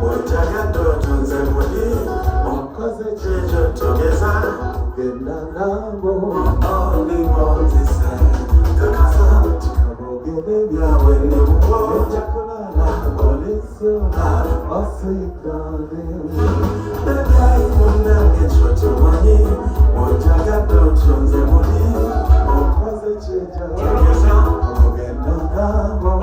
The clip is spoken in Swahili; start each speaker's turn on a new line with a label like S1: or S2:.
S1: Mojaga ndoto nze muli Mokoze chejo togeza Genda nabo Oli mozise Kakasa Chikabogene byawe ni mbo Ejakulala Olisuna Osikane Bebya imuna Ngechoto wanyi Mojaga ndoto nze muli Mokoze chejo togeza Genda nabo